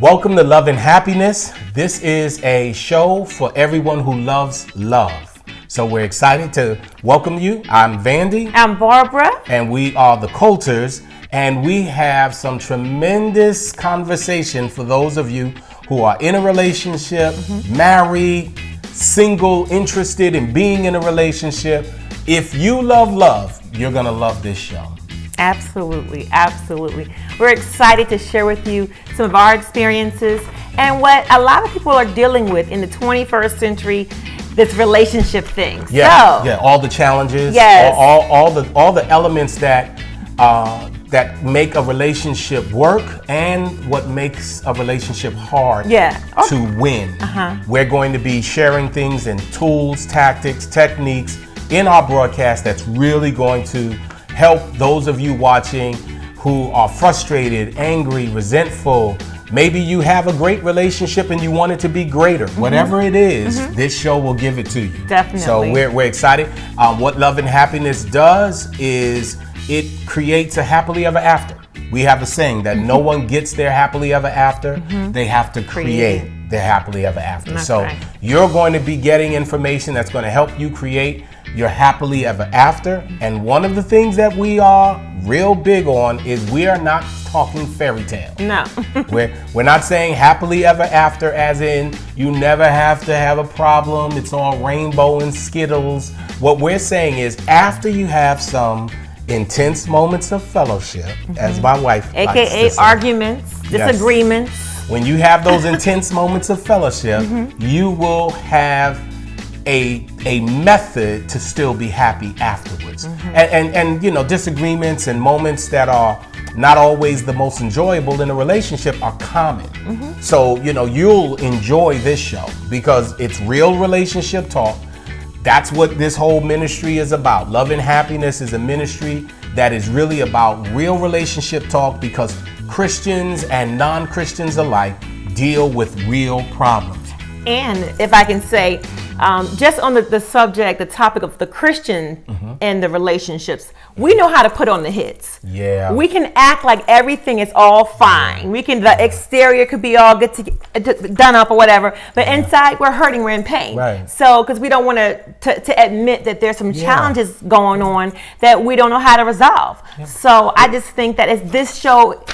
Welcome to Love and Happiness. This is a show for everyone who loves love. So we're excited to welcome you. I'm Vandy. I'm Barbara. And we are the Colters. And we have some tremendous conversation for those of you who are in a relationship, married, single, interested in being in a relationship. If you love love, you're going to love this show. Absolutely, absolutely. We're excited to share with you some of our experiences and what a lot of people are dealing with in the 21st century, this relationship thing. Yeah, all the challenges, yes. all the elements that make a relationship work and what makes a relationship hard to win. We're going to be sharing things and tools, tactics, techniques in our broadcast that's really going to help those of you watching who are frustrated, angry, resentful. Maybe you have a great relationship and you want it to be greater. Whatever it is, this show will give it to you. Definitely. So we're excited. What Love and Happiness does is it creates a happily ever after. We have a saying that no one gets their happily ever after. They have to create their happily ever after. That's so right. You're going to be getting information that's going to help you create your happily ever after. And one of the things that we are real big on is we are not talking fairy tale. No. We're not saying happily ever after as in you never have to have a problem. It's all rainbow and Skittles. What we're saying is after you have some intense moments of fellowship, as my wife likes AKA to say, arguments, disagreements. When you have those intense moments of fellowship, you will have a method to still be happy afterwards. And you know, disagreements and moments that are not always the most enjoyable in a relationship are common. So, you know, you'll enjoy this show because it's real relationship talk. That's what this whole ministry is about. Love and Happiness is a ministry that is really about real relationship talk because Christians and non-Christians alike deal with real problems. And if I can say, just on the subject, the topic of the Christian and the relationships, we know how to put on the hits. Yeah. We can act like everything is all fine. We can, the exterior could be all good to done up or whatever, but inside we're hurting, we're in pain. Right. So, because we don't want to admit that there's some challenges going on that we don't know how to resolve. Yeah. So I just think that this show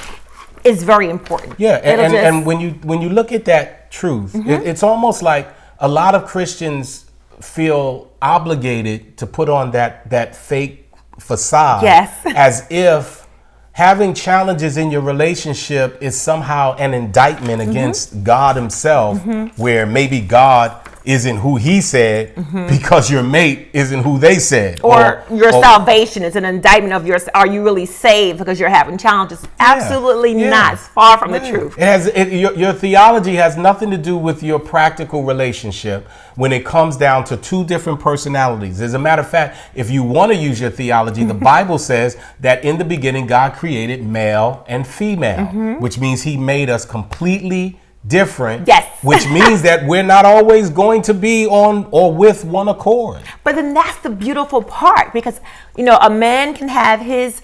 is very important. Yeah, and when you look at that truth, it's almost like a lot of Christians feel obligated to put on that fake facade, as if having challenges in your relationship is somehow an indictment against God himself, where maybe God isn't who he said because your mate isn't who they said. Or your salvation is an indictment of are you really saved because you're having challenges? Absolutely not. It's far from the truth. Your theology has nothing to do with your practical relationship when it comes down to two different personalities. As a matter of fact, if you want to use your theology, the Bible says that in the beginning God created male and female, which means he made us completely different, which means that we're not always going to be on or with one accord. But then that's the beautiful part, because you know, a man can have his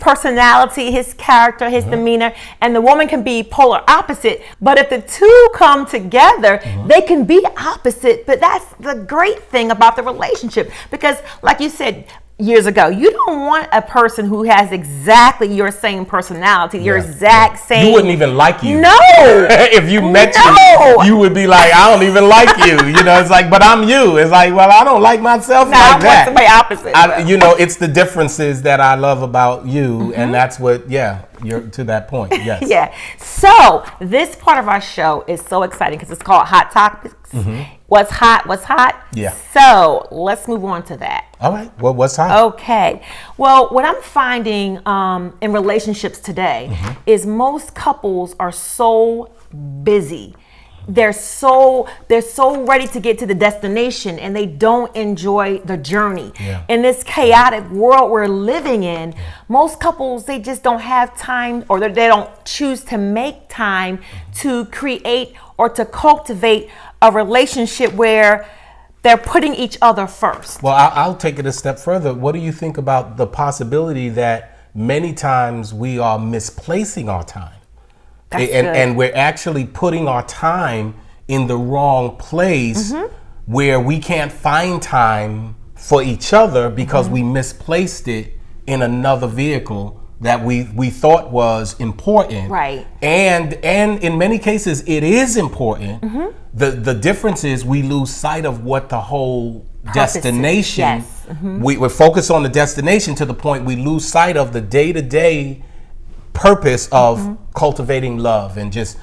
personality, his character, his demeanor, and the woman can be polar opposite. But if the two come together, they can be opposite. But that's the great thing about the relationship, because like you said, years ago. You don't want a person who has exactly your same personality, your exact same. You wouldn't even like you. No. If you met you would be like, I don't even like you. You know, it's like, but I'm you. It's like, well, I don't like myself like that. Somebody opposite. You know, it's the differences that I love about you, and that's what. You're to that point. Yes. Yeah. So this part of our show is so exciting because it's called Hot Topics. What's hot? What's hot? Yeah. So let's move on to that. All right. Well, what's hot? Okay. Well, what I'm finding in relationships today is most couples are so busy. They're so ready to get to the destination, and they don't enjoy the journey. Yeah. In this chaotic world we're living in, most couples, they just don't have time, or they don't choose to make time to create or to cultivate a relationship where they're putting each other first. Well, I'll take it a step further. What do you think about the possibility that many times we are misplacing our time? And we're actually putting our time in the wrong place where we can't find time for each other because we misplaced it in another vehicle that we thought was important. Right. And in many cases it is important. The difference is we lose sight of what the whole destination. Yes. We're focused on the destination to the point we lose sight of the day-to-day purpose of cultivating love and just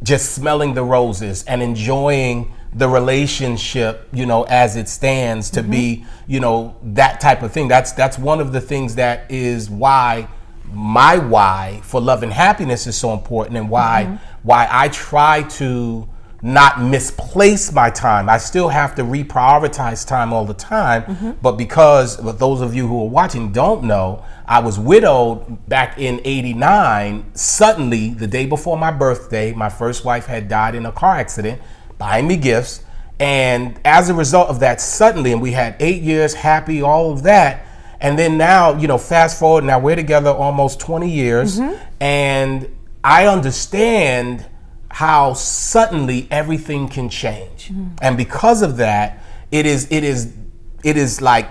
smelling the roses and enjoying the relationship, you know, as it stands to be, you know, that type of thing. That's one of the things that is why my why for love and happiness is so important, and why I try to not misplace my time. I still have to reprioritize time all the time, but because those of you who are watching don't know, I was widowed back in '89. Suddenly, the day before my birthday, my first wife had died in a car accident, buying me gifts. And as a result of that, suddenly, and we had 8 years happy, all of that. And then now, you know, fast forward, now we're together almost 20 years. And I understand how suddenly everything can change. And because of that, it is like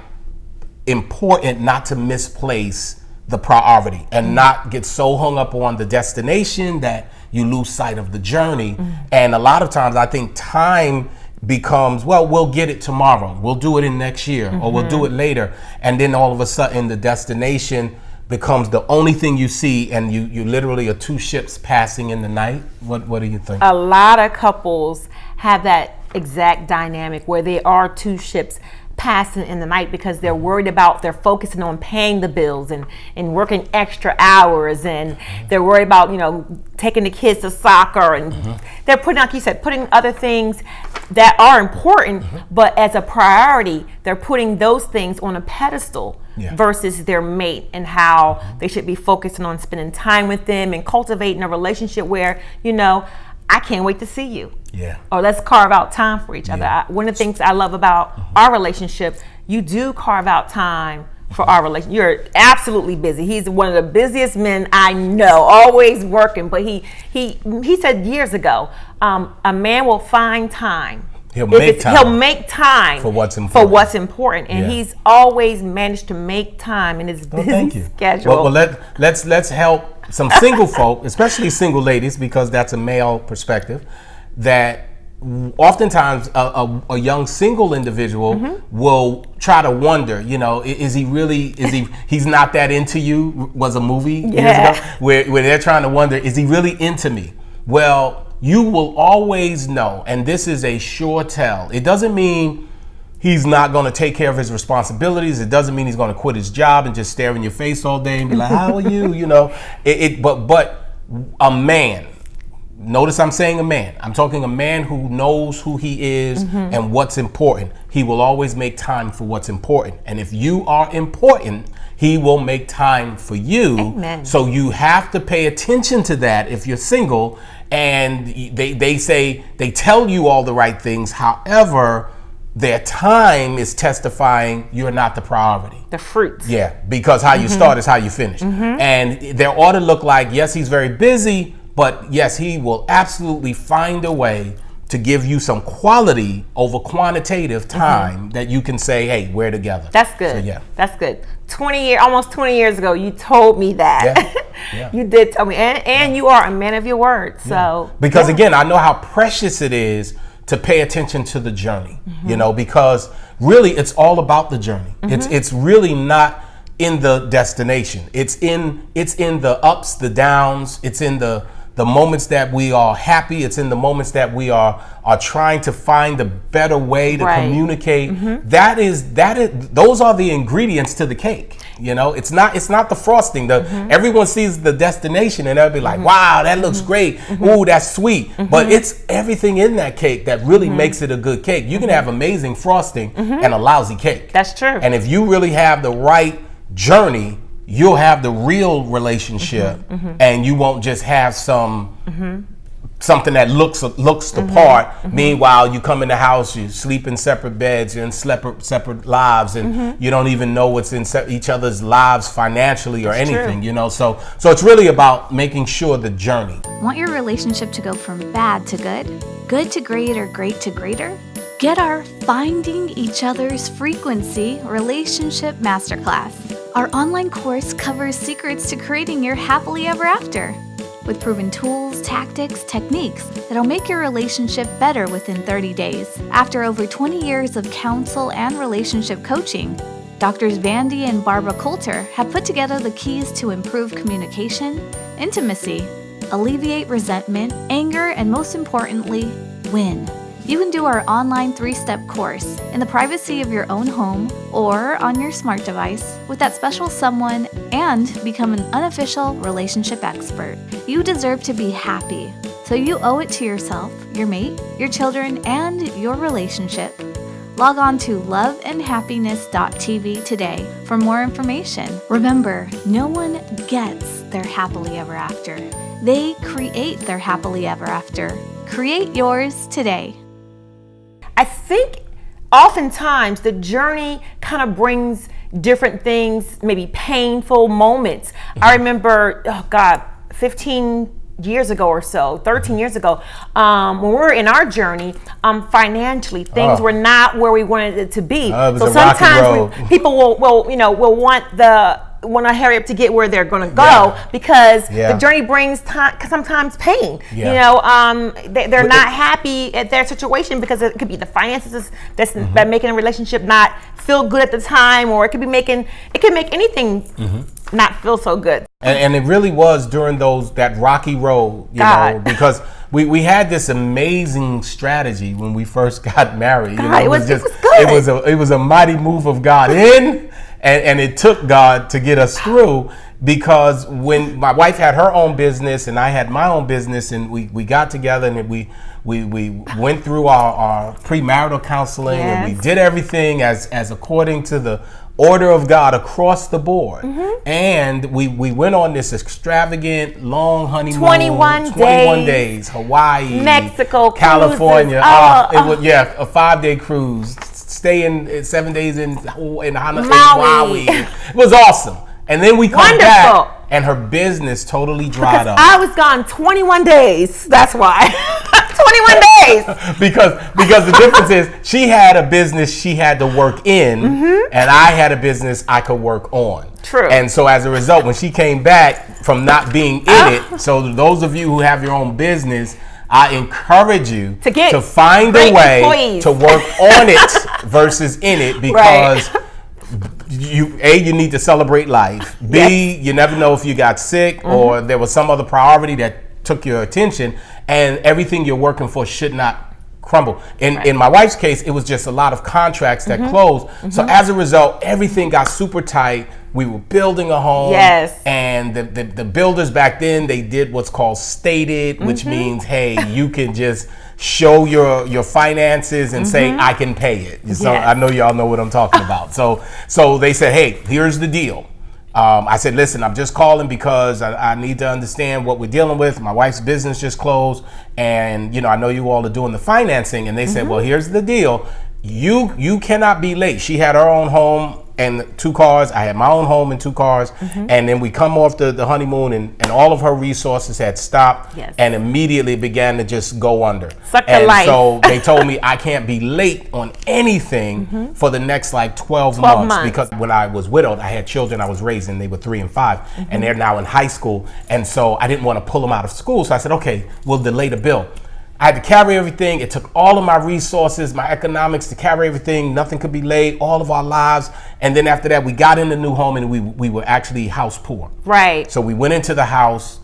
important not to misplace the priority and not get so hung up on the destination that you lose sight of the journey. And a lot of times I think time becomes, well, we'll get it tomorrow, we'll do it in next year, or we'll do it later. And then all of a sudden the destination becomes the only thing you see, and you literally are two ships passing in the night. What do you think? A lot of couples have that exact dynamic where they are two ships passing in the night because they're worried about, they're focusing on paying the bills and working extra hours, and they're worried about, you know, taking the kids to soccer, and they're putting, like you said, putting other things that are important, but as a priority, they're putting those things on a pedestal versus their mate, and how they should be focusing on spending time with them and cultivating a relationship where, you know, I can't wait to see you. Yeah. Or let's carve out time for each other. One of the things I love about our relationship, you do carve out time for our relationship. You're absolutely busy. He's one of the busiest men I know, always working. But he said years ago, a man will find time. He'll make time for what's important. And he's always managed to make time in his busy schedule. Well, let's help some single folk, especially single ladies, because that's a male perspective, that oftentimes a young single individual will try to wonder, you know, he's not that into you, was a movie years ago, where they're trying to wonder, is he really into me? Well, you will always know, and this is a sure tell. It doesn't mean he's not going to take care of his responsibilities. It doesn't mean he's going to quit his job and just stare in your face all day and be like, how are you? You know, but a man, notice I'm saying a man. I'm talking a man who knows who he is and what's important. He will always make time for what's important. And if you are important, he will make time for you. Amen. So you have to pay attention to that if you're single. And they tell you all the right things. However, their time is testifying you're not the priority. The fruit. Yeah, because how you start is how you finish. And there ought to look like, yes, he's very busy, but yes, he will absolutely find a way to give you some quality over quantitative time that you can say, hey, we're together. That's good. So, yeah. That's good. Almost 20 years ago, you told me that. Yeah. You did tell me. And you are a man of your word. So because again, I know how precious it is to pay attention to the journey, because really it's all about the journey. It's really not in the destination. It's in the ups, the downs. It's in the moments that we are happy. It's in the moments that we are trying to find a better way to communicate. Those are the ingredients to the cake. It's not the frosting. Everyone sees the destination and they'll be like, wow, that looks great. Ooh, that's sweet. But it's everything in that cake that really makes it a good cake. You can have amazing frosting and a lousy cake. That's true. And if you really have the right journey, you'll have the real relationship, and you won't just have something that looks the part. Meanwhile, you come in the house, you sleep in separate beds, you're in separate lives, and you don't even know what's in each other's lives financially or anything. So it's really about making sure the journey. Want your relationship to go from bad to good to great, or great to greater? Get our Finding Each Other's Frequency Relationship Masterclass. Our online course covers secrets to creating your happily ever after, with proven tools, tactics, techniques that'll make your relationship better within 30 days. After over 20 years of counsel and relationship coaching, Doctors Vandy and Colter have put together the keys to improve communication, intimacy, alleviate resentment, anger, and most importantly, win. You can do our online 3-step course in the privacy of your own home or on your smart device with that special someone and become an unofficial relationship expert. You deserve to be happy, so you owe it to yourself, your mate, your children, and your relationship. Log on to loveandhappiness.tv today for more information. Remember, no one gets their happily ever after. They create their happily ever after. Create yours today. I think oftentimes the journey kind of brings different things, maybe painful moments. I remember, 15 years ago or so, 13 years ago, when we were in our journey, financially, things were not where we wanted it to be. So sometimes people will want to hurry up to get where they're going to go because the journey brings sometimes pain. They're not happy at their situation because it could be the finances that making a relationship not feel good at the time, or it could make anything not feel so good. And it really was during that rocky road, because we had this amazing strategy when we first got married. It was good. It was a mighty move of God and it took God to get us through, because when my wife had her own business and I had my own business, and we got together and we went through our premarital counseling, and we did everything as according to the order of God across the board. And we went on this extravagant long honeymoon, 21 days, Hawaii, Mexico, California. It was a 5-day cruise, staying 7 days in Maui. It was awesome. And then we come back and her business totally dried up. I was gone 21 days. That's why. 21 days. because the difference is she had a business she had to work in, and I had a business I could work on. True. And so as a result, when she came back from not being in it, so those of you who have your own business, I encourage you to find a way to work on it versus in it, because you need to celebrate life. B, you never know if you got sick or there was some other priority that took your attention, and everything you're working for should not crumble. In my wife's case, it was just a lot of contracts that closed. So as a result, everything got super tight. We were building a home, and the builders back then, they did what's called stated, which means, hey, you can just show your finances and say, I can pay it. So I know y'all know what I'm talking about. So they said, hey, here's the deal. I said, listen, I'm just calling because I need to understand what we're dealing with. My wife's business just closed, and I know you all are doing the financing. And they said, well, here's the deal. You cannot be late. She had her own home. and 2 cars. I had my own home and 2 cars. And then we come off the honeymoon, and all of her resources had stopped. Yes. And immediately began to just go under. Suck a and life. so they told me I can't be late on anything for the next like 12 months. Because when I was widowed, I had children I was raising. They were 3 and 5, and they're now in high school. And so I didn't want to pull them out of school. So I said, okay, we'll delay the bill. I had to carry everything. It took all of my resources, my economics to carry everything. Nothing could be laid, all of our lives. And then after that, we got in the new home, and we were actually house poor. Right. So we went into the house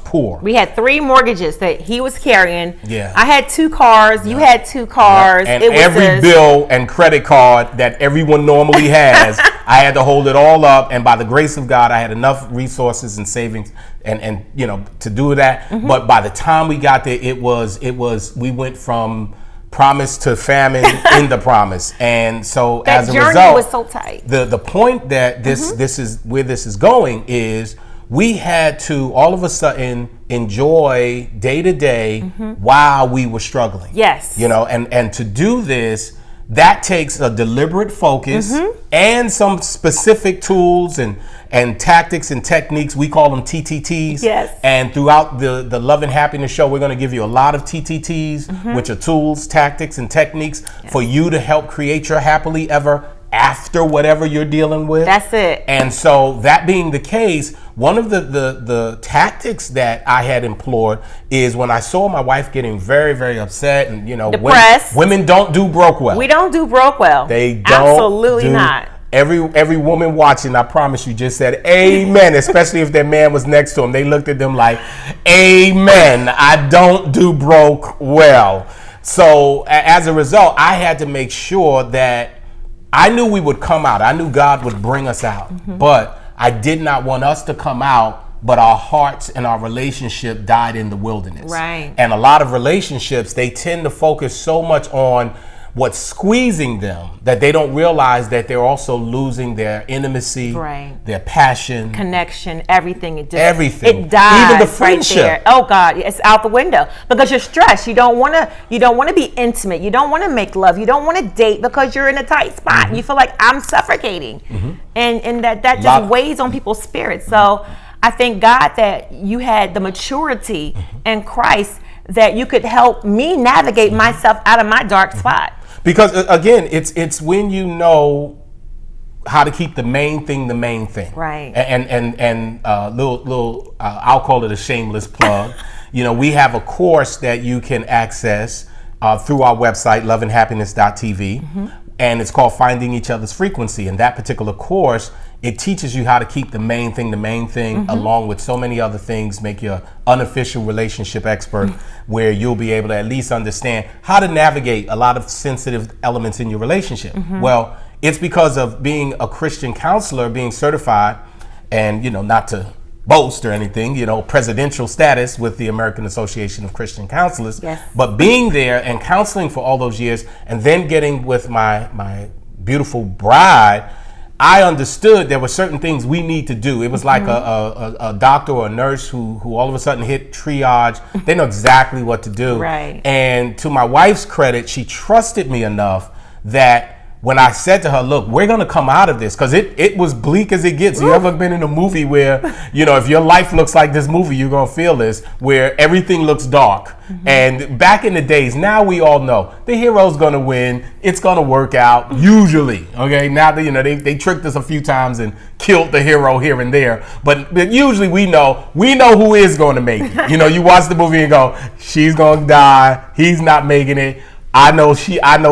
poor. We had 3 mortgages that he was carrying. Yeah. I had 2 cars. You had 2 cars. And it was every bill and credit card that everyone normally has, I had to hold it all up. And by the grace of God, I had enough resources and savings and you know, to do that. But by the time we got there, it was we went from promise to famine in the promise. And so that as a journey result, was so tight. The point that this is where this is going is we had to all of a sudden enjoy day to day while we were struggling. Yes. You know, and to do this, that takes a deliberate focus and some specific tools and tactics and techniques. We call them TTTs. Yes. And throughout the Love and Happiness show, we're going to give you a lot of TTTs, which are tools, tactics, and techniques for you to help create your happily ever after whatever you're dealing with. That's it. And so that being the case, one of the tactics that I had employed is when I saw my wife getting very, very upset and, you know, depressed. Women don't do broke well. We don't do broke well. They don't. Absolutely not. Every woman watching, I promise you, just said amen, especially if their man was next to them. They looked at them like, amen, I don't do broke well. So as a result, I had to make sure that I knew we would come out. I knew God would bring us out. But I did not want us to come out, but our hearts and our relationship died in the wilderness. Right. And a lot of relationships, they tend to focus so much on what's squeezing them that they don't realize that they're also losing their intimacy, their passion, connection, everything. Everything. It dies. Even the friendship. Right there. Oh God, it's out the window because you're stressed. You don't want to be intimate. You don't want to make love. You don't want to date because you're in a tight spot. You feel like I'm suffocating, and that just weighs on people's spirits. So I thank God that you had the maturity in Christ that you could help me navigate myself out of my dark spot. Because again, it's when you know how to keep the main thing the main thing, right? And little I'll call it a shameless plug. You know, we have a course that you can access through our website, loveandhappiness.tv, and it's called Finding Each Other's Frequency. And that particular course, it teaches you how to keep the main thing, along with so many other things, make you an unofficial relationship expert, where you'll be able to at least understand how to navigate a lot of sensitive elements in your relationship. Well, it's because of being a Christian counselor, being certified, and, you know, not to boast or anything, you know, presidential status with the American Association of Christian Counselors, but being there and counseling for all those years, and then getting with my beautiful bride, I understood there were certain things we need to do. It was like a doctor or a nurse who all of a sudden hit triage. They know exactly what to do. Right. And to my wife's credit, she trusted me enough that when I said to her, look, we're going to come out of this, because it was bleak as it gets. You ever been in a movie where, you know, if your life looks like this movie, you're going to feel this, where everything looks dark. And back in the days, now we all know the hero's going to win. It's going to work out, usually. Okay, now that, you know, they tricked us a few times and killed the hero here and there. But usually we know who is going to make it. You know, you watch the movie and go, she's going to die. He's not making it. I know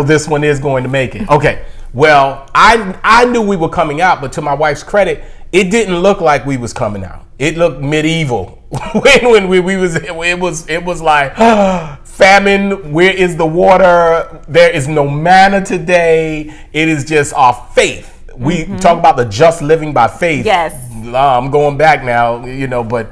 this one is going to make it. Okay. Well, I knew we were coming out, but to my wife's credit, it didn't look like we was coming out. It looked medieval. when it was like famine, where is the water? There is no manna today. It is just our faith. We talk about the just living by faith. Yes. I'm going back now, you know, but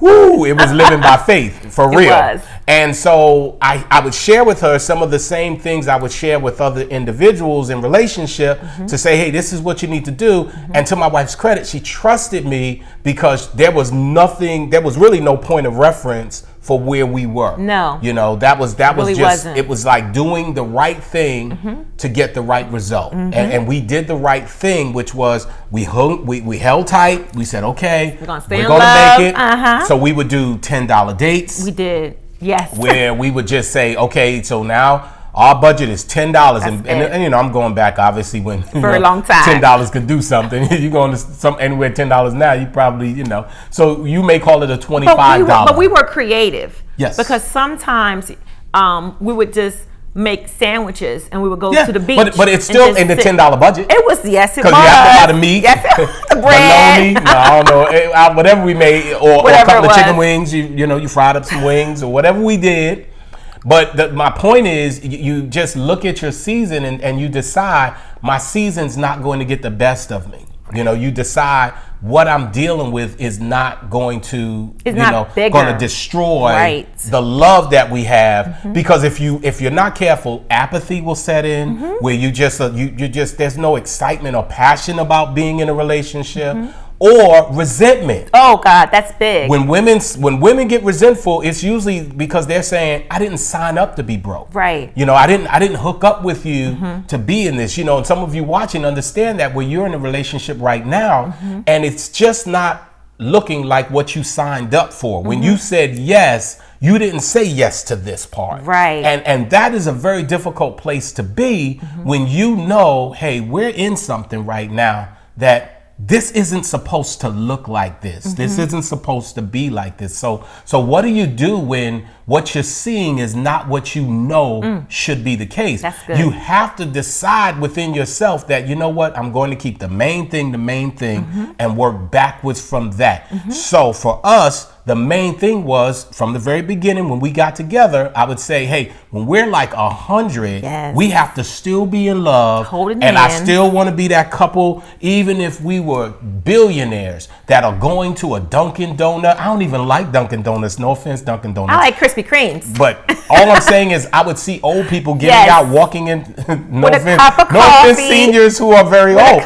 it was living by faith, for real. It was. And so I would share with her some of the same things I would share with other individuals in relationship to say, hey, this is what you need to do. And to my wife's credit, she trusted me because there was really no point of reference for where we were. No. You know, that was really just, wasn't. it was like doing the right thing to get the right result. And we did the right thing, which was we held tight. We said, okay, we're gonna make it. So we would do $10 dates. We did. Yes. Where we would just say, okay, so now our budget is $10, and you know, I'm going back obviously when for a long time. $10 can do something. You going to anywhere $10 now, you probably, you know. So you may call it a $25. But we were creative. Yes. Because sometimes we would just make sandwiches and we would go to the beach. But it's still in the $10 budget. It was, yes, it was. Because you have to buy the meat, the bread. bologna, no, I don't know, whatever we made, or a couple of chicken wings. You know, you fried up some wings or whatever we did. But my point is, you just look at your season and you decide, my season's not going to get the best of me. You know, you decide what I'm dealing with is not going to, going to destroy the love that we have. Because if you're not careful, apathy will set in, where you just there's no excitement or passion about being in a relationship. Or resentment. Oh God, that's big. When women get resentful, it's usually because they're saying, I didn't sign up to be broke. Right. You know, I didn't hook up with you to be in this. You know, and some of you watching understand that where you're in a relationship right now, and it's just not looking like what you signed up for. When you said yes, you didn't say yes to this part. Right. And that is a very difficult place to be when you know, hey, we're in something right now that this isn't supposed to look like this. This isn't supposed to be like this. So what do you do when what you're seeing is not what you know should be the case? That's good. You have to decide within yourself that, you know what, I'm going to keep the main thing, and work backwards from that. So for us, the main thing was, from the very beginning when we got together, I would say, hey, when we're like 100, we have to still be in love. Holding and hands. I still want to be that couple, even if we were billionaires that are going to a Dunkin' Donut. I don't even like Dunkin' Donuts. No offense, Dunkin' Donuts. I like Krispy Kremes. But all I'm saying is I would see old people getting out, walking in. No with offense, a cup of no coffee, offense, seniors who are very old.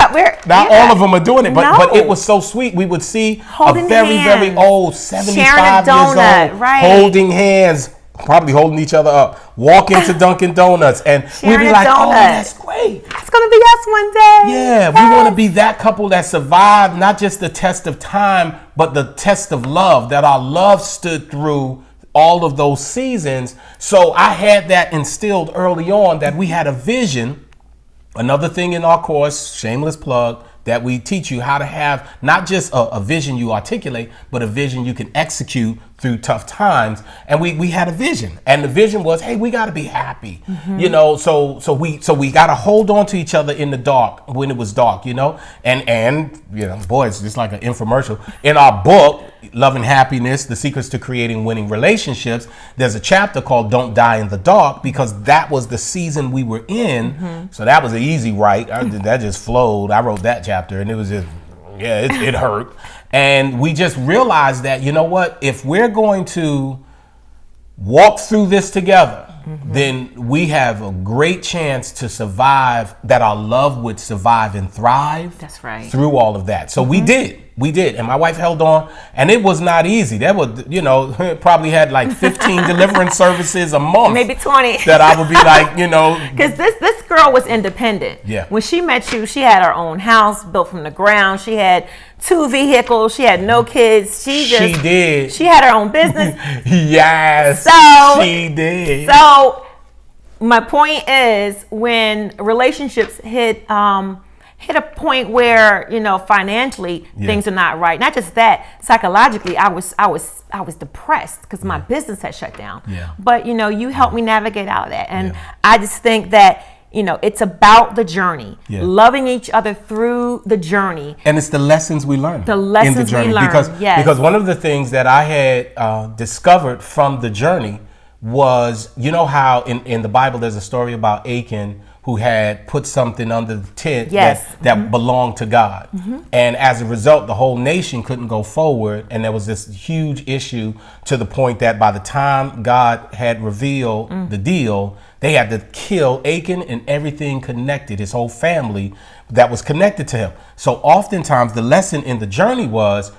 Not all of them are doing it, but it was so sweet. We would see holding a very old 75 years old, holding hands, probably holding each other up, walking to Dunkin' Donuts, and we'd be like, oh, that's great. It's going to be us one day. Yeah, we want to be that couple that survived not just the test of time, but the test of love, that our love stood through all of those seasons. So I had that instilled early on, that we had a vision. Another thing in our course, shameless plug, that we teach you how to have not just a vision you articulate, but a vision you can execute through tough times. And we had a vision, and the vision was, hey, we got to be happy, you know. So we got to hold on to each other in the dark when it was dark, you know. And you know, boy, it's just like an infomercial. In our book, Love and Happiness: The Secrets to Creating Winning Relationships, there's a chapter called Don't Die in the Dark, because that was the season we were in. So that was an easy write. That just flowed. I wrote that chapter, and it was just, it hurt. And we just realized that, you know what, if we're going to walk through this together, then we have a great chance to survive, that our love would survive and thrive. That's right. Through all of that. So we did. And my wife held on, and it was not easy. That was, you know, probably had like 15 deliverance services a month. Maybe 20. That I would be like, you know. Because this girl was independent. Yeah. When she met you, she had her own house built from the ground. She had 2 vehicles. She had no kids. She did. She had her own business. Yes. So she did. So my point is, when relationships hit a point where, you know, financially things are not right. Not just that, psychologically, I was depressed because my business had shut down. Yeah. But, you know, you helped me navigate out of that. And I just think that, you know, it's about the journey, loving each other through the journey. And it's the lessons we learn. The lessons in the journey. we learn, Because one of the things that I had discovered from the journey was, you know how in the Bible there's a story about Achan, who had put something under the tent that belonged to God. And as a result, the whole nation couldn't go forward. And there was this huge issue, to the point that by the time God had revealed the deal, they had to kill Achan and everything connected, his whole family that was connected to him. So oftentimes the lesson in the journey was,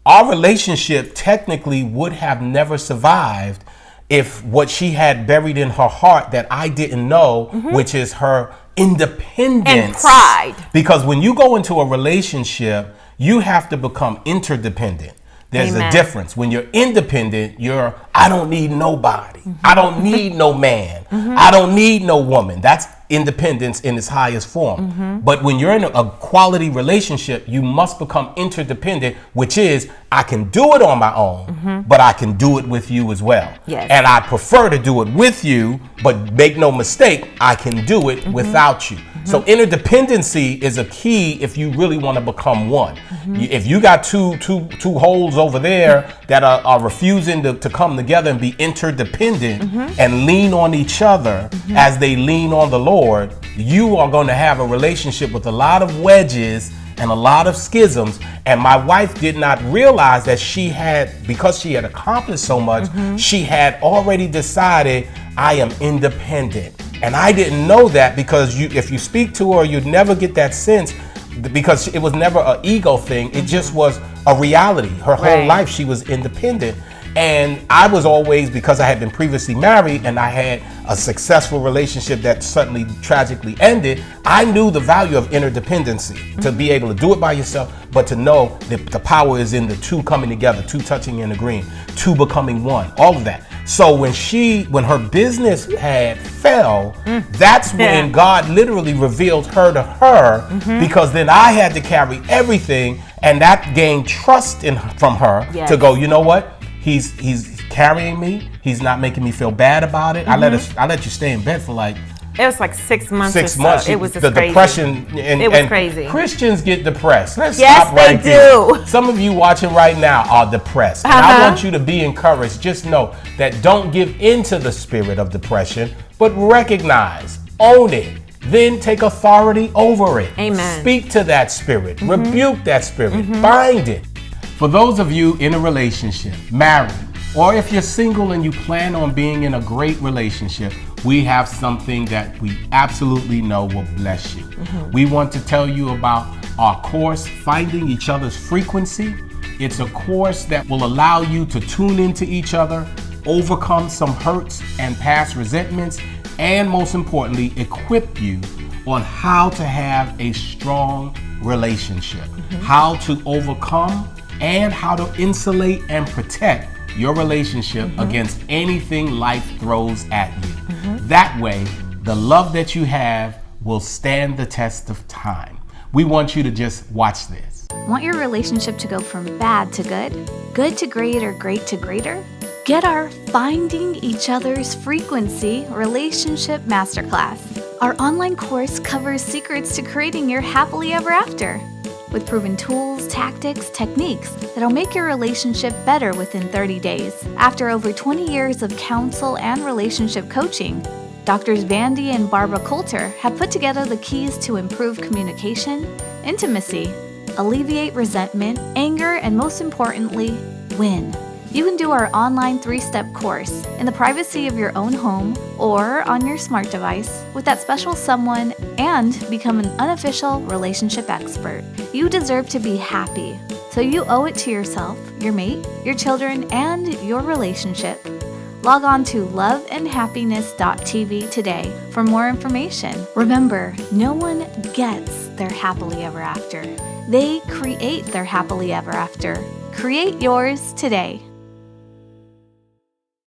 our relationship technically would have never survived if what she had buried in her heart that I didn't know, which is her independence and pride. Because when you go into a relationship, you have to become interdependent. There's a difference. When you're independent, I don't need nobody. I don't need no man. I don't need no woman. That's independence in its highest form. But when you're in a quality relationship, you must become interdependent, which is I can do it on my own, but I can do it with you as well. Yes. And I prefer to do it with you, but make no mistake, I can do it without you. So interdependency is a key if you really want to become one. If you got two holes over there that are refusing to come together and be interdependent and lean on each other as they lean on the Lord, you are going to have a relationship with a lot of wedges and a lot of schisms. And my wife did not realize that because she had accomplished so much, she had already decided I am independent. And I didn't know that because if you speak to her, you'd never get that sense because it was never an ego thing. It just was a reality. Her whole life she was independent. And I was always, because I had been previously married and I had a successful relationship that suddenly tragically ended, I knew the value of interdependency, to be able to do it by yourself, but to know that the power is in the two coming together, two touching and agreeing, two becoming one, all of that. So when her business had fell, that's when God literally revealed her to her, because then I had to carry everything, and that gained trust from her to go, you know what? He's carrying me. He's not making me feel bad about it. I let you stay in bed for like. It was like 6 months. 6 months. It was the crazy. Depression. It was crazy. Christians get depressed. Let's Yes, stop right they there. do. Some of you watching right now are depressed. And I want you to be encouraged. Just know that don't give into the spirit of depression, but recognize, own it. Then take authority over it. Amen. Speak to that spirit. Rebuke that spirit. Bind it. For those of you in a relationship, married, or if you're single and you plan on being in a great relationship, we have something that we absolutely know will bless you. We want to tell you about our course, Finding Each Other's Frequency. It's a course that will allow you to tune into each other, overcome some hurts and past resentments, and most importantly, equip you on how to have a strong relationship, how to overcome and how to insulate and protect your relationship against anything life throws at you. That way, the love that you have will stand the test of time. We want you to just watch this. Want your relationship to go from bad to good to great, or great to greater? Get our Finding Each Other's Frequency Relationship Masterclass. Our online course covers secrets to creating your happily ever after, with proven tools, tactics, techniques that'll make your relationship better within 30 days. After over 20 years of counsel and relationship coaching, Doctors Vandy and Colter have put together the keys to improve communication, intimacy, alleviate resentment, anger, and most importantly, win. You can do our online 3-step course in the privacy of your own home or on your smart device with that special someone and become an unofficial relationship expert. You deserve to be happy, so you owe it to yourself, your mate, your children, and your relationship. Log on to loveandhappiness.tv today for more information. Remember, no one gets their happily ever after. They create their happily ever after. Create yours today.